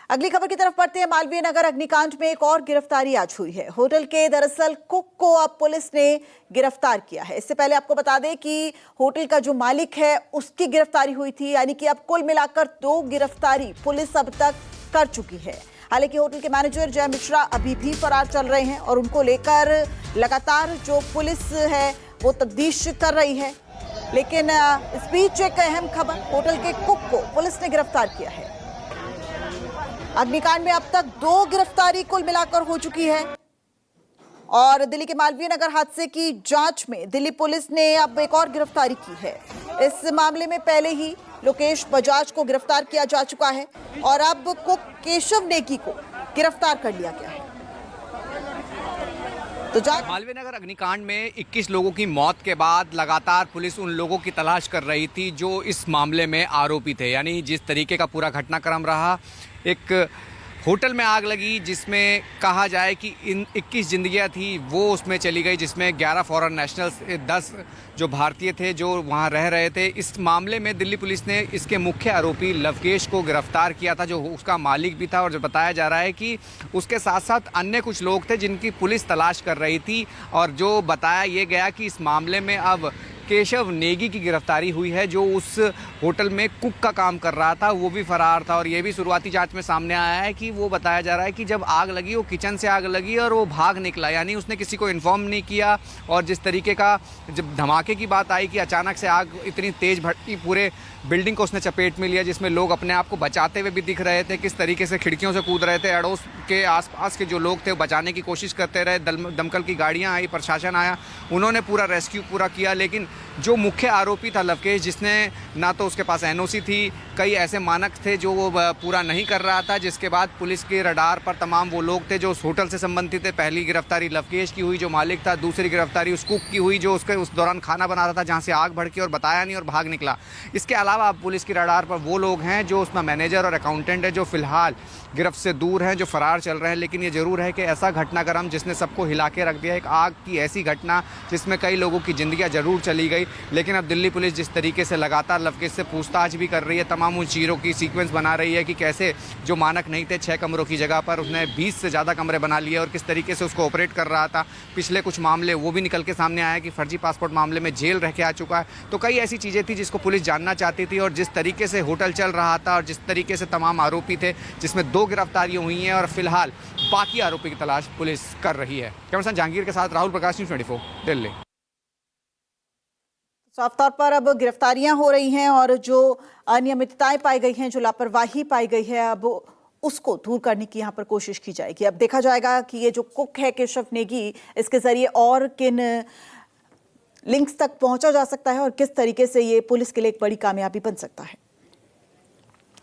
अगली खबर की तरफ बढ़ते हैं। मालवीय नगर अग्निकांड में एक और गिरफ्तारी आज हुई है। होटल के दरअसल कुक को अब पुलिस ने गिरफ्तार किया है। इससे पहले आपको बता दें कि होटल का जो मालिक है उसकी गिरफ्तारी हुई थी, यानी कि अब कुल मिलाकर 2 गिरफ्तारी पुलिस अब तक कर चुकी है। हालांकि होटल के मैनेजर जय मिश्रा अभी भी फरार चल रहे हैं और उनको लेकर लगातार जो पुलिस है वो तफ्तीश कर रही है। लेकिन इस बीच एक अहम खबर, होटल के कुक को पुलिस ने गिरफ्तार किया है। अग्निकांड में अब तक 2 गिरफ्तारी कुल मिलाकर हो चुकी है और दिल्ली के मालवीय नगर हादसे की जांच में दिल्ली पुलिस ने अब एक और गिरफ्तारी की है। इस मामले में पहले ही लोकेश बजाज को गिरफ्तार किया जा चुका है और अब कुक केशव नेगी को गिरफ्तार कर लिया गया है। तो मालवीय नगर अग्निकांड में 21 लोगों की मौत के बाद लगातार पुलिस उन लोगों की तलाश कर रही थी जो इस मामले में आरोपी थे। यानी जिस तरीके का पूरा घटनाक्रम रहा, एक होटल में आग लगी जिसमें कहा जाए कि इन 21 जिंदगियां थी वो उसमें चली गई, जिसमें 11 फॉरेन नेशनल्स, 10 जो भारतीय थे जो वहां रह रहे थे। इस मामले में दिल्ली पुलिस ने इसके मुख्य आरोपी लवकेश को गिरफ्तार किया था, जो उसका मालिक भी था। और जो बताया जा रहा है कि उसके साथ साथ अन्य कुछ लोग थे जिनकी पुलिस तलाश कर रही थी। और जो बताया ये गया कि इस मामले में अब केशव नेगी की गिरफ्तारी हुई है, जो उस होटल में कुक का काम कर रहा था, वो भी फरार था। और ये भी शुरुआती जांच में सामने आया है कि वो बताया जा रहा है कि जब आग लगी वो किचन से आग लगी और वो भाग निकला, यानी उसने किसी को इन्फॉर्म नहीं किया। और जिस तरीके का जब धमाके की बात आई कि अचानक से आग इतनी तेज भड़की, पूरे बिल्डिंग को उसने चपेट में लिया, जिसमें लोग अपने आप को बचाते हुए भी दिख रहे थे, किस तरीके से खिड़कियों से कूद रहे थे। अड़ोस के आसपास के जो लोग थे वो बचाने की कोशिश करते रहे। दमकल की गाड़ियां आई, प्रशासन आया, उन्होंने पूरा रेस्क्यू पूरा किया। लेकिन जो मुख्य आरोपी था लवकेश, जिसने ना तो उसके पास एनओसी थी, कई ऐसे मानक थे जो वो पूरा नहीं कर रहा था, जिसके बाद पुलिस के रडार पर तमाम वो लोग थे जो उस होटल से संबंधित थे। पहली गिरफ्तारी लवकेश की हुई जो मालिक था, दूसरी गिरफ्तारी उस कुक की हुई जो उसके उस दौरान खाना बना रहा था जहाँ से आग भड़की और बताया नहीं और भाग निकला। इसके अलावा अब पुलिस की रडार पर वो लोग हैं जो उसमें मैनेजर और अकाउंटेंट है, जो फिलहाल गिरफ्त से दूर हैं, जो फरार चल रहे हैं। लेकिन ये जरूर है कि ऐसा घटनाक्रम जिसने सबको हिला के रख दिया, एक आग की ऐसी घटना जिसमें कई लोगों की जिंदगियां जरूर चली गई। लेकिन अब दिल्ली पुलिस जिस तरीके से लगातार लवकेश से पूछताछ भी कर रही है, तमाम उन चीज़ों की सीक्वेंस बना रही है कि कैसे जो मानक नहीं थे 6 कमरों की जगह पर उसने 20 से ज़्यादा कमरे बना लिए और किस तरीके से उसको ऑपरेट कर रहा था। पिछले कुछ मामले वो भी निकल के सामने आया कि फर्जी पासपोर्ट मामले में जेल रह के आ चुका है। तो कई ऐसी चीज़ें थी जिसको पुलिस जानना चाहती थी और जिस तरीके से होटल चल रहा था और जिस तरीके से तमाम आरोपी थे, जिसमें 2 गिरफ्तारियां हुई हैं और फिलहाल बाकी आरोपी की तलाश पुलिस कर रही है। कैमरा जहांगीर के साथ राहुल प्रकाश, न्यूज़ 24 दिल्ली। साफ तौर पर अब गिरफ्तारियां हो रही हैं और जो अनियमितताएं पाई गई हैं, जो लापरवाही पाई गई है, अब उसको दूर करने की यहाँ पर कोशिश की जाएगी। अब देखा जाएगा कि ये जो कुक है केशव नेगी, इसके जरिए और किन लिंक्स तक पहुंचा जा सकता है और किस तरीके से ये पुलिस के लिए एक बड़ी कामयाबी बन सकता है।